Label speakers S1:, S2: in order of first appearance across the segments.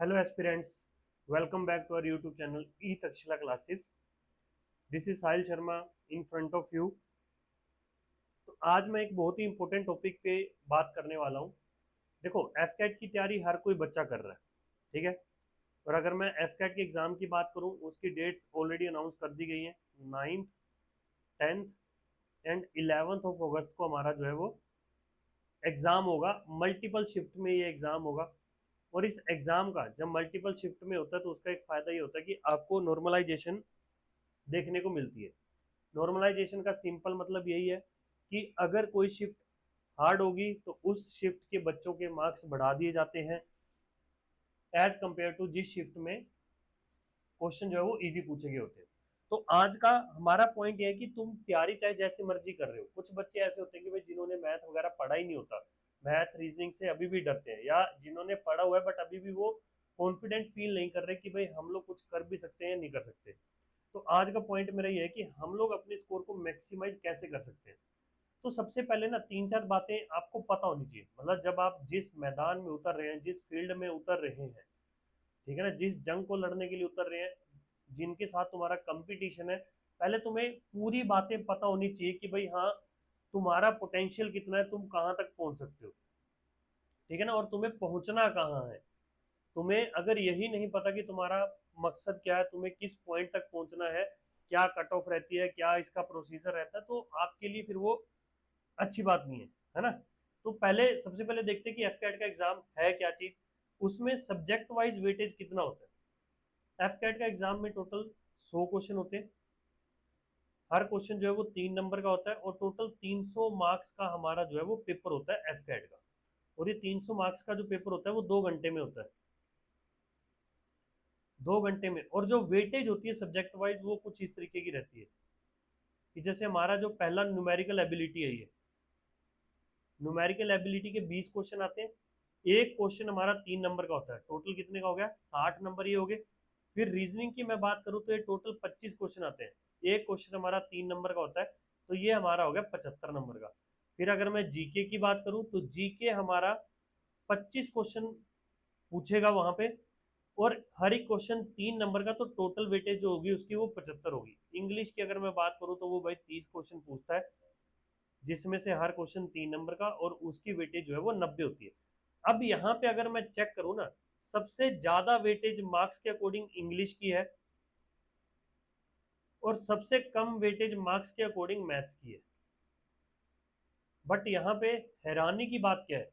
S1: Hello aspirants, welcome back to our YouTube channel E Takshila Classes. This is Sahil Sharma in front of you. तो आज मैं एक बहुत ही important topic पे बात करने वाला हूँ। देखो, एफ कैट की तैयारी हर कोई बच्चा कर रहा है, ठीक है। और अगर मैं एफ कैट के एग्जाम की बात करूँ, उसकी डेट्स ऑलरेडी अनाउंस कर दी गई हैं। 9th, 10th and 11th of अगस्त को हमारा जो है वो एग्जाम होगा। मल्टीपल शिफ्ट में ये एग्जाम होगा। और इस एग्जाम का जब मल्टीपल शिफ्ट में होता है तो उसका एक फायदा ये होता है कि आपको नॉर्मलाइजेशन देखने को मिलती है। नॉर्मलाइजेशन का सिंपल मतलब यही है कि अगर कोई शिफ्ट हार्ड होगी तो उस शिफ्ट के बच्चों के मार्क्स बढ़ा दिए जाते हैं एज कंपेयर टू जिस शिफ्ट में क्वेश्चन जो है वो इजी पूछे गए होते हैं। तो आज का हमारा पॉइंट ये है कि तुम तैयारी चाहे जैसे मर्जी कर रहे हो। कुछ बच्चे ऐसे होते हैं कि भाई जिन्होंने मैथ वगैरह पढ़ा ही नहीं होता, मैथ रीजनिंग से अभी भी डरते हैं, या जिन्होंने पढ़ा हुआ है बट अभी भी वो कॉन्फिडेंट फील नहीं कर रहे कि भाई हम लोग कुछ कर भी सकते हैं या नहीं कर सकते। तो आज का पॉइंट मेरा ये है कि हम लोग अपने स्कोर को मैक्सिमाइज कैसे कर सकते हैं। तो सबसे पहले ना तीन चार बातें आपको पता होनी चाहिए। मतलब जब आप जिस मैदान में उतर रहे हैं, जिस फील्ड में उतर रहे हैं, ठीक है ना, जिस जंग को लड़ने के लिए उतर रहे हैं, जिनके साथ तुम्हारा कंपटीशन है, पहले तुम्हें पूरी बातें पता होनी चाहिए कि भाई हाँ, तुम्हारा पोटेंशियल कितना है, तुम कहाँ तक पहुंच सकते हो, ठीक है ना, और तुम्हें पहुंचना कहाँ है। तुम्हें अगर यही नहीं पता कि तुम्हारा मकसद क्या है, तुम्हें किस पॉइंट तक पहुंचना है, क्या कट ऑफ रहती है, क्या इसका प्रोसीजर रहता है, तो आपके लिए फिर वो अच्छी बात नहीं है ना। तो पहले सबसे पहले देखते हैं कि एफ कैट का एग्जाम है क्या चीज, उसमें सब्जेक्ट वाइज वेटेज कितना होता है। एफ कैट का एग्जाम में टोटल 100 क्वेश्चन होते हैं। हर क्वेश्चन जो है वो 3 नंबर का होता है और टोटल 300 मार्क्स का हमारा जो है वो पेपर होता है एफ कैट का। और ये 300 मार्क्स का जो पेपर होता है वो 2 घंटे में होता है, 2 घंटे में। और जो वेटेज होती है सब्जेक्ट वाइज वो कुछ इस तरीके की रहती है कि जैसे हमारा जो पहला न्यूमेरिकल एबिलिटी है, ये न्यूमेरिकल एबिलिटी के 20 क्वेश्चन आते हैं। एक क्वेश्चन हमारा 3 नंबर का होता है। टोटल कितने का हो गया? 60 नंबर ये हो गए। फिर रीजनिंग की मैं बात करूं तो ये टोटल 25 क्वेश्चन आते हैं। एक क्वेश्चन हमारा 3 नंबर का होता है, तो ये हमारा हो गया 75 नंबर का। फिर अगर मैं जीके की बात करूं तो जीके हमारा 25 क्वेश्चन पूछेगा वहां पे, और हर एक क्वेश्चन 3 नंबर का, तो टोटल वेटेज जो होगी उसकी वो 75 होगी। इंग्लिश की अगर मैं बात करूं तो वो भाई 30 क्वेश्चन पूछता है, जिसमें से हर क्वेश्चन 3 नंबर का, और उसकी वेटेज जो है वो 90 होती है। अब यहाँ पे अगर मैं चेक करूं ना, सबसे ज्यादा वेटेज मार्क्स के अकॉर्डिंग इंग्लिश की है और सबसे कम वेटेज मार्क्स के अकॉर्डिंग मैथ्स की है। बट यहाँ पे हैरानी की बात क्या है?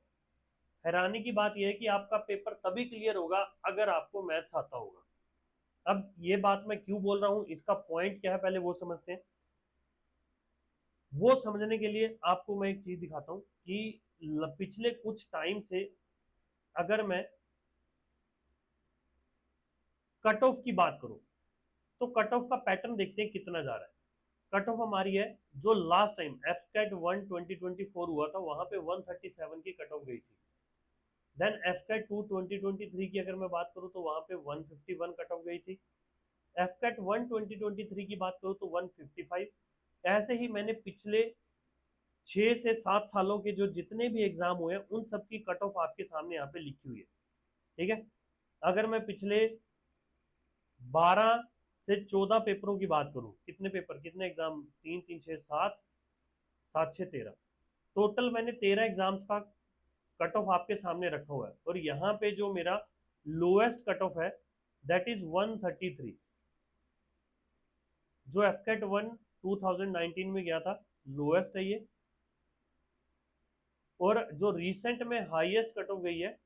S1: हैरानी की बात यह है कि आपका पेपर तभी क्लियर होगा अगर आपको मैथ्स आता होगा। अब ये बात मैं क्यों बोल रहा हूं, इसका पॉइंट क्या है, पहले वो समझते हैं। वो समझने के लिए आपको मैं एक चीज दिखाता हूं कि पिछले कुछ टाइम से अगर मैं कट ऑफ की बात करूं तो कट ऑफ का पैटर्न देखते हैं कितना जा रहा है। कट ऑफ हमारी है जो लास्ट टाइम एफ कैट 1 2024 हुआ था, वहां पे 137 की कट ऑफ गई थी। देन एफ कैट 2 2023 की अगर मैं बात करूं तो वहां पे 151 कट ऑफ गई थी। एफ कैट 1 2023 की बात करूं तो 155। ऐसे ही मैंने पिछले 6 से 7 सालों के जो जितने भी एग्जाम हुए हैं उन सब की कट ऑफ आपके सामने यहाँ पे लिखी हुई है, ठीक है। अगर मैं पिछले 12 से 14 पेपरों की बात करूं, कितने पेपर, कितने एग्जाम, 3 3 6 7, 7 6 13, टोटल मैंने 13 एग्जाम्स का कट ऑफ आपके सामने रखा हुआ है। और यहाँ पे जो मेरा लोएस्ट कट ऑफ है दैट इज 133, जो एफ कैट 1 2019 में गया था, लोएस्ट है ये। और जो रिसेंट में हाईएस्ट कट ऑफ गई है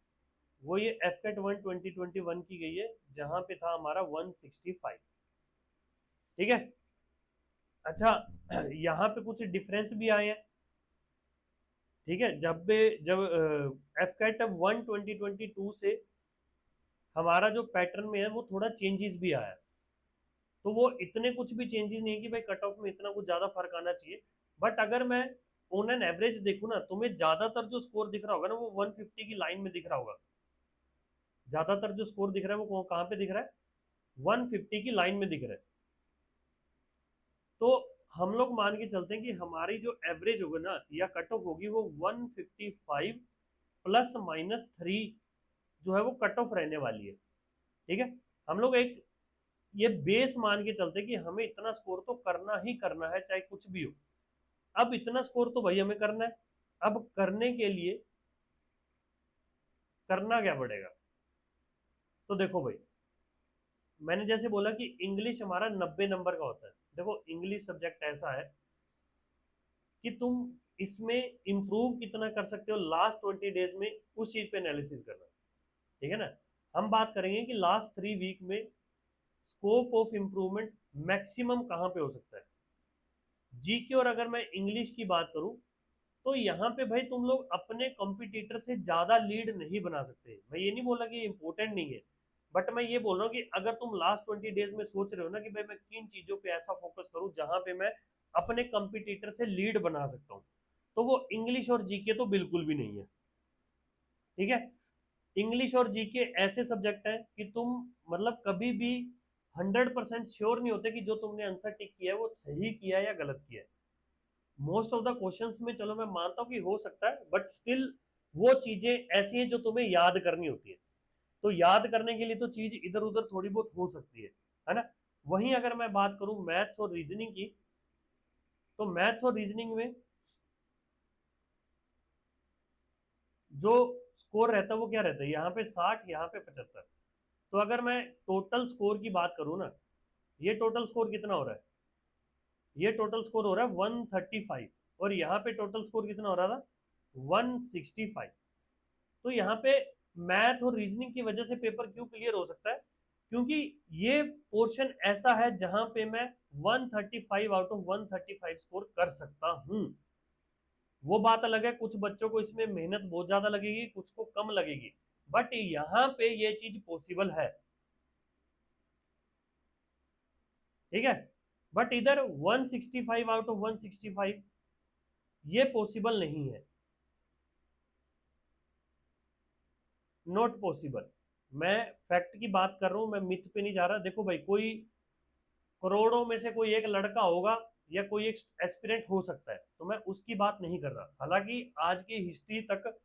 S1: वो ये एफ कैट 1 2021 की गई है, जहां पे था हमारा 165, ठीक है। अच्छा, यहाँ पे कुछ डिफरेंस भी आए हैं, ठीक है। जब एफ कैट 1 2022 से हमारा जो पैटर्न में है वो थोड़ा चेंजेस भी आया। तो वो इतने कुछ भी चेंजेस नहीं है कि भाई कट ऑफ में इतना कुछ ज्यादा फर्क आना चाहिए। बट अगर मैं ऑन एन एवरेज देखूं ना, तुम्हें ज्यादातर जो स्कोर दिख रहा होगा ना वो 150 की लाइन में दिख रहा होगा। ज्यादातर जो स्कोर दिख रहा है वो कहाँ पे दिख रहा है? 150 की लाइन में दिख रहा है। तो हम लोग मान के चलते हैं कि हमारी जो एवरेज होगी ना या कट ऑफ होगी वो 155 ±3 जो है वो कट ऑफ रहने वाली है। ठीक है, हम लोग एक ये बेस मान के चलते कि हमें इतना स्कोर तो करना ही करना है चाहे कुछ भी हो। अब इतना स्कोर तो भाई हमें करना है। अब करने के लिए करना क्या पड़ेगा? तो देखो भाई, मैंने जैसे बोला कि इंग्लिश हमारा 90 नंबर का होता है। देखो इंग्लिश सब्जेक्ट ऐसा है कि तुम इसमें इंप्रूव कितना कर सकते हो लास्ट 20 डेज में, उस चीज पे एनालिसिस करना। ठीक है ना? हम बात करेंगे कि लास्ट 3 वीक में स्कोप ऑफ इंप्रूवमेंट मैक्सिमम कहाँ पे हो सकता है। जीके और अगर मैं इंग्लिश की बात करूं तो यहाँ पे भाई तुम लोग अपने कॉम्पिटिटर से ज्यादा लीड नहीं बना सकते। मैं ये नहीं बोला कि इंपॉर्टेंट नहीं है, बट मैं ये बोल रहा हूँ कि अगर तुम लास्ट 20 डेज में सोच रहे हो ना कि भाई मैं किन चीजों पे ऐसा फोकस करूँ जहां पे मैं अपने कंपटीटर से लीड बना सकता हूँ, तो वो इंग्लिश और जीके तो बिल्कुल भी नहीं है। ठीक है? इंग्लिश और जीके ऐसे सब्जेक्ट हैं कि तुम मतलब कभी भी 100% श्योर नहीं होते कि जो तुमने आंसर टिक किया है वो सही किया है या गलत किया है। मोस्ट ऑफ द क्वेश्चंस में चलो मैं मानता हूँ कि हो सकता है, बट स्टिल वो चीजें ऐसी हैं जो तुम्हें याद करनी होती है। तो याद करने के लिए तो चीज इधर उधर थोड़ी बहुत हो सकती है ना? वहीं अगर मैं बात करूं मैथ्स और रीजनिंग की, तो मैथ्स और रीजनिंग में जो स्कोर रहता है वो क्या रहता है, यहाँ पे 60, यहाँ पे 75। तो अगर मैं टोटल स्कोर की बात करूं ना, ये टोटल स्कोर कितना हो रहा है? ये टोटल स्कोर हो रहा है 135, और यहाँ पे टोटल स्कोर कितना हो रहा था? 165। तो यहाँ पे मैथ और रीजनिंग की वजह से पेपर क्यों क्लियर हो सकता है? क्योंकि ये पोर्शन ऐसा है जहां पे मैं 135 आउट ऑफ 135 स्कोर कर सकता हूं। वो बात अलग है, कुछ बच्चों को इसमें मेहनत बहुत ज्यादा लगेगी, कुछ को कम लगेगी, बट यहाँ पे ये चीज पॉसिबल है। ठीक है? बट इधर 165 आउट ऑफ 165 ये पॉसिबल नहीं है, नॉट पॉसिबल। मैं फैक्ट की बात कर रहा हूं, मैं मिथ पे नहीं जा रहा। देखो भाई, कोई करोड़ों में से कोई एक लड़का होगा या कोई एक एस्पिरेंट हो सकता है, तो मैं उसकी बात नहीं कर रहा। हालांकि आज की हिस्ट्री तक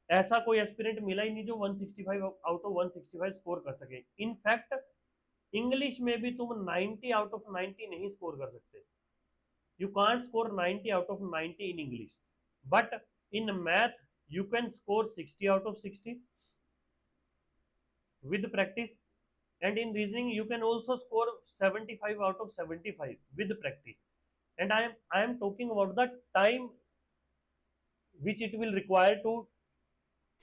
S1: ऐसा कोई एस्पिरेंट मिला ही नहीं जो 165 आउट ऑफ 165 स्कोर कर सके। इनफैक्ट इंग्लिश में भी तुम 90 आउट ऑफ 90 नहीं स्कोर कर सकते। You can't score 90 out of 90 in English, but in math you can score 60 out of 60 with practice, and in reasoning you can also score 75 out of 75 with practice. And I am talking about the time which it will require to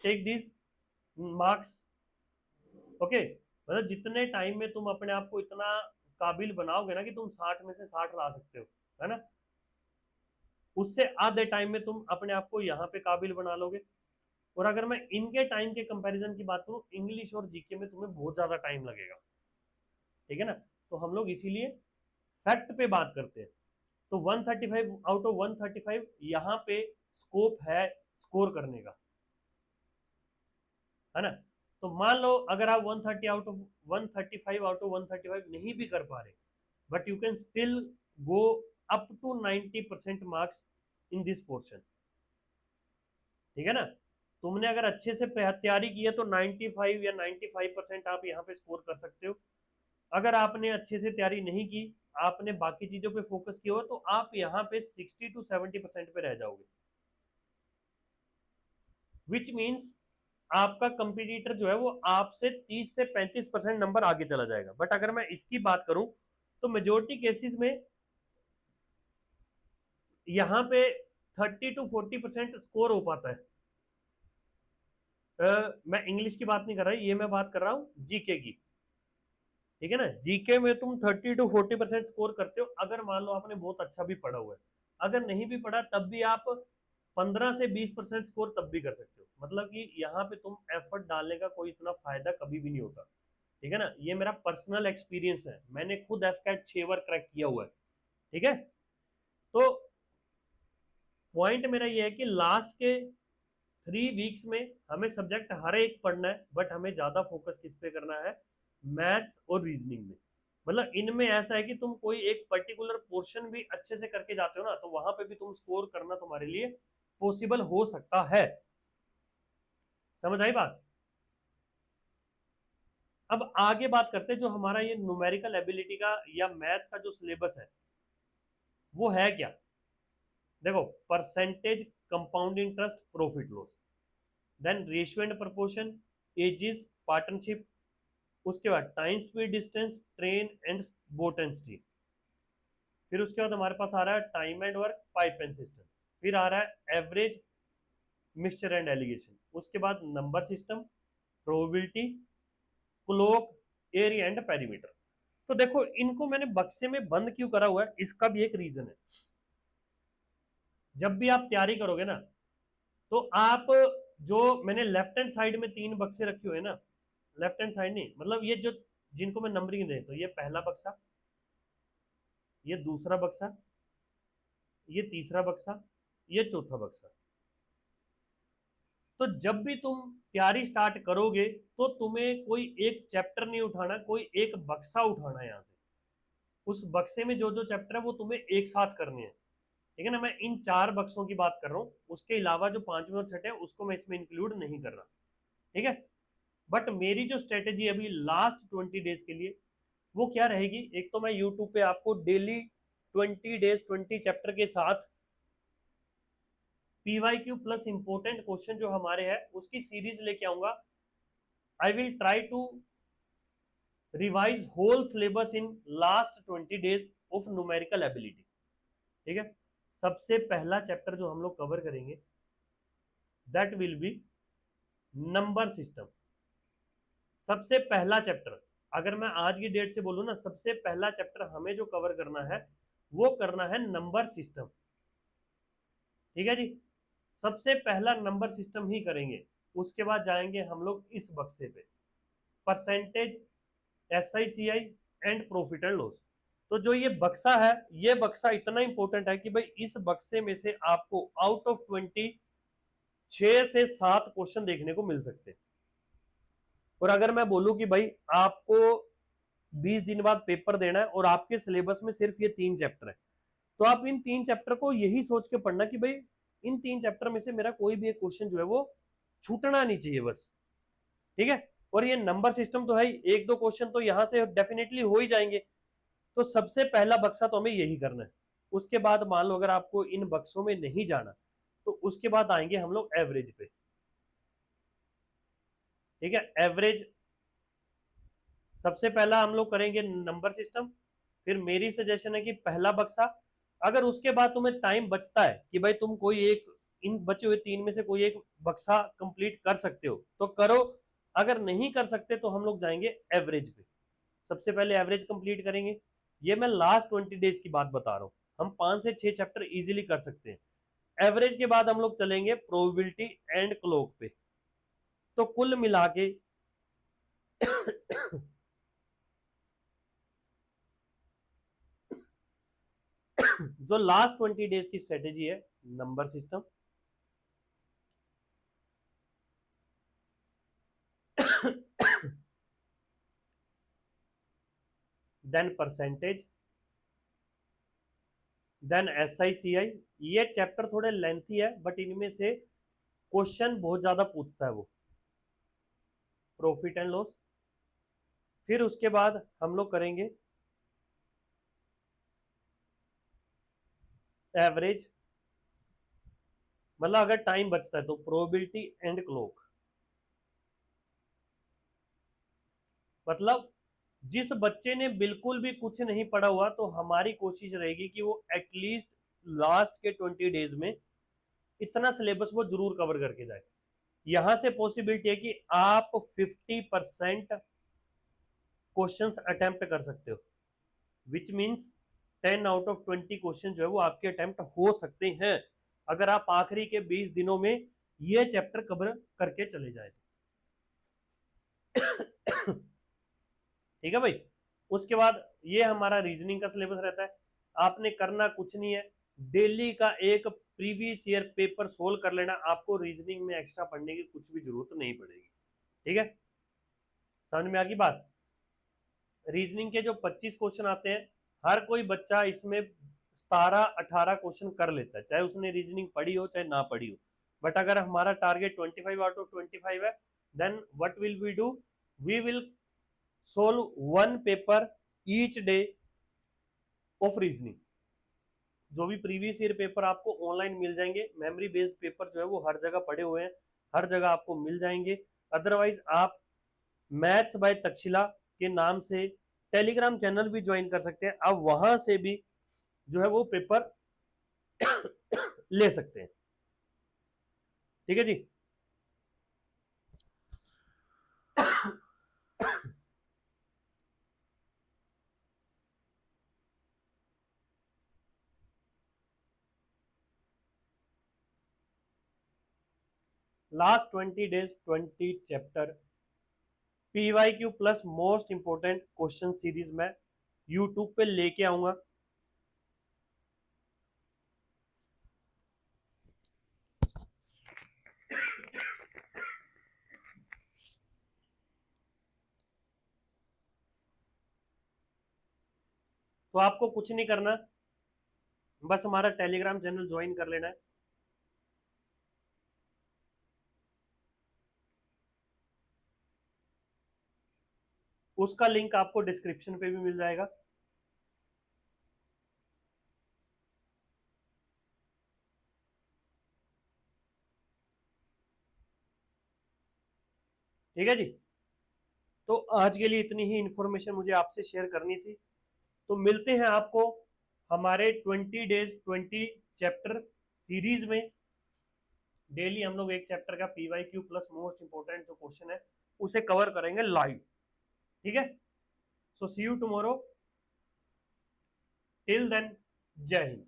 S1: take these marks. Okay, मतलब जितने time में तुम अपने आप को इतना काबिल बनाओगे ना कि तुम 60 में से 60 ला सकते हो, है ना, उससे आधे टाइम में तुम अपने आप को यहाँ पे काबिल बना लोगे। और अगर मैं इनके टाइम के कंपैरिजन की बात करूँ, इंग्लिश और जीके में तुम्हें बहुत ज्यादा टाइम लगेगा। ठीक है ना? तो हम लोग इसीलिए फैक्ट पे बात करते हैं। तो 135 आउट ऑफ 135 यहाँ पे स्कोप है स्कोर करने का, है ना? तो मान लो अगर आप 130 आउट ऑफ 135 आउट ऑफ 135 नहीं भी कर पा रहे, but you can still go up to 90% marks in this portion. ठीक है ना? तुमने अगर अच्छे से तैयारी की है तो 95 या 95% आप यहाँ पे स्कोर कर सकते हो। अगर आपने अच्छे से तैयारी नहीं की, आपने बाकी चीजों पे फोकस किया हो, तो आप यहाँ पे 60 to 70% पे रह जाओगे। विच मीन्स आपका कंपटीटर जो है वो आपसे 30 से 35% नंबर आगे चला जाएगा। बट अगर मैं इसकी बात करूं तो मेजोरिटी केसेस में यहाँ पे 30 to 40% स्कोर हो पाता है। मैं इंग्लिश की बात नहीं कर रहा, ये मैं बात कर रहा हूँ जीके की। ठीक है ना? जीके में तुम 30 to 40% स्कोर करते हो, अगर मान लो आपने बहुत अच्छा भी पढ़ा हुआ है। अगर नहीं भी पढ़ा तब भी आप 15 से 20% स्कोर तब भी कर सकते हो। मतलब कि यहाँ पे तुम एफर्ट डालने का कोई इतना फायदा कभी भी नहीं होता। ठीक है ना? ये मेरा पर्सनल एक्सपीरियंस है, मैंने खुद एफ कैट 6 बार क्रैक किया हुआ है। ठीक है? तो पॉइंट मेरा ये है कि लास्ट के 3 वीक्स में हमें सब्जेक्ट हर एक पढ़ना है, बट हमें ज्यादा फोकस किस पे करना है? मैथ्स और रीजनिंग में। मतलब इनमें ऐसा है कि तुम कोई एक पर्टिकुलर पोर्शन भी अच्छे से करके जाते हो ना, तो वहां पे भी तुम स्कोर करना तुम्हारे लिए पॉसिबल हो सकता है। समझ आई बात? अब आगे बात करते हैं जो हमारा ये न्यूमेरिकल एबिलिटी का या मैथ्स का जो सिलेबस है वो है क्या। देखो, percentage, compound interest, profit loss, then ratio and proportion, ages, partnership, उसके बाद time speed distance, train and boat and stream, फिर उसके बाद हमारे पास आ रहा है time and work, pipe and cistern, फिर आ रहा है एवरेज, मिक्सचर एंड एलिगेशन, उसके बाद number system, probability, clock, area and perimeter. तो देखो, इनको मैंने बक्से में बंद क्यों करा हुआ है, इसका भी एक रीजन है। जब भी आप तैयारी करोगे ना, तो आप जो मैंने लेफ्ट हैंड साइड में 3 बक्से रखे हुए ना, लेफ्ट हैंड साइड नहीं, मतलब ये जो जिनको मैं नंबरिंग दे, तो ये पहला बक्सा, ये दूसरा बक्सा, ये तीसरा बक्सा, ये चौथा बक्सा। तो जब भी तुम तैयारी स्टार्ट करोगे तो तुम्हें कोई एक चैप्टर नहीं उठाना, कोई एक बक्सा उठाना है यहाँ से। उस बक्से में जो जो चैप्टर है वो तुम्हें एक साथ करने हैं, ठीक है ना। मैं इन 4 बक्सों की बात कर रहा हूँ, उसके अलावा जो 5वें और छठे हैं उसको मैं इसमें इंक्लूड नहीं कर रहा, ठीक है। बट मेरी जो स्ट्रेटेजी अभी लास्ट 20 डेज के लिए वो क्या रहेगी, एक तो मैं यूट्यूब पे आपको डेली 20 डेज 20 चैप्टर के साथ पीवाईक्यू प्लस इंपोर्टेंट क्वेश्चन जो हमारे हैं उसकी सीरीज लेके आऊंगा। I will try to revise whole syllabus in last 20 days of numerical ability, ठीक है। सबसे पहला चैप्टर जो हम लोग कवर करेंगे that will be number system. सबसे पहला चैप्टर, अगर मैं आज की डेट से बोलूं ना, सबसे पहला चैप्टर हमें जो कवर करना है वो करना है नंबर सिस्टम, ठीक है जी। सबसे पहला नंबर सिस्टम ही करेंगे, उसके बाद जाएंगे हम लोग इस बक्से पे, percentage, SICI and profit and loss. तो जो ये बक्सा है, ये बक्सा इतना इंपॉर्टेंट है कि भाई इस बक्से में से आपको आउट ऑफ 20 6 से 7 क्वेश्चन देखने को मिल सकते हैं। और अगर मैं बोलूं कि भाई आपको 20 दिन बाद पेपर देना है और आपके सिलेबस में सिर्फ ये 3 चैप्टर है, तो आप इन 3 चैप्टर को यही सोच के पढ़ना कि भाई इन 3 चैप्टर में से मेरा कोई भी एक क्वेश्चन जो है वो छूटना नहीं चाहिए बस, ठीक है। और ये नंबर सिस्टम तो है ही, एक दो क्वेश्चन तो यहां से डेफिनेटली हो ही जाएंगे। तो सबसे पहला बक्सा तो हमें यही करना है। उसके बाद मान लो अगर आपको इन बक्सों में नहीं जाना तो उसके बाद आएंगे हम लोग एवरेज पे, ठीक है। एवरेज सबसे पहला हम लोग करेंगे नंबर सिस्टम, फिर मेरी सजेशन है कि पहला बक्सा, अगर उसके बाद तुम्हें टाइम बचता है कि भाई तुम कोई एक इन बचे हुए 3 में से कोई एक बक्सा कंप्लीट कर सकते हो तो करो, अगर नहीं कर सकते तो हम लोग जाएंगे एवरेज पे। सबसे पहले एवरेज कंप्लीट करेंगे, ये मैं लास्ट 20 डेज की बात बता रहा हूँ, हम 5 से 6 चैप्टर इजीली कर सकते हैं। एवरेज के बाद हम लोग चलेंगे प्रोबेबिलिटी एंड क्लॉक पे। तो कुल मिला के जो लास्ट 20 डेज की स्ट्रेटेजी है, number system, then percentage, then SICI। ये चैप्टर थोड़े लेंथी है बट इनमें से क्वेश्चन बहुत ज्यादा पूछता है वो, प्रॉफिट एंड लॉस। फिर उसके बाद हम लोग करेंगे एवरेज, मतलब अगर टाइम बचता है तो प्रोबेबिलिटी एंड क्लॉक। मतलब जिस बच्चे ने बिल्कुल भी कुछ नहीं पढ़ा हुआ तो हमारी कोशिश रहेगी कि वो एटलीस्ट लास्ट के 20 डेज में इतना सिलेबस वो जरूर कवर करके जाए। यहां से पॉसिबिलिटी है कि आप 50% क्वेश्चंस अटेम्प्ट कर सकते हो, which means 10 out of 20 question जो है वो आपके अटेम्प्ट हो सकते हैं अगर आप आखिरी के 20 दिनों में ये चैप्टर कवर करके चले जाए। ठीक है भाई। उसके बाद ये हमारा रीजनिंग का सिलेबस रहता है, आपने करना कुछ नहीं है, डेली का एक प्रीवियस ईयर पेपर सोल्व कर लेना, आपको रीजनिंग में एक्स्ट्रा पढ़ने की कुछ भी जरूरत नहीं पड़ेगी, ठीक है। समझ में आ गई बात। रीजनिंग के जो 25 क्वेश्चन आते हैं, हर कोई बच्चा इसमें 17-18 क्वेश्चन कर लेता है, चाहे उसने रीजनिंग पढ़ी हो चाहे ना पढ़ी हो। बट अगर हमारा टारगेट 25 आउट ऑफ 25 है, then what will we do, we will solve one paper each day of reasoning. जो भी प्रीवियस ईयर पेपर आपको ऑनलाइन मिल जाएंगे, मेमोरी बेस्ड पेपर जो है वो हर जगह पड़े हुए हैं, हर जगह आपको मिल जाएंगे। अदरवाइज आप मैथ्स बाय तक्षशिला के नाम से टेलीग्राम चैनल भी ज्वाइन कर सकते हैं, आप वहां से भी जो है वो पेपर ले सकते हैं। ठीक है जी। Last 20 days 20 chapter PYQ plus most important question series मैं यूट्यूब पे लेके आऊंगा। तो आपको कुछ नहीं करना, बस हमारा टेलीग्राम चैनल ज्वाइन कर लेना है। उसका लिंक आपको डिस्क्रिप्शन पे भी मिल जाएगा। ठीक है जी। तो आज के लिए इतनी ही इंफॉर्मेशन मुझे आपसे शेयर करनी थी। तो मिलते हैं आपको हमारे 20 डेज 20 चैप्टर सीरीज में। डेली हम लोग एक चैप्टर का PYQ प्लस मोस्ट इंपोर्टेंट जो क्वेश्चन है उसे कवर करेंगे लाइव। ठीक है। सो सी यू टुमारो, टिल देन, जय हिंद।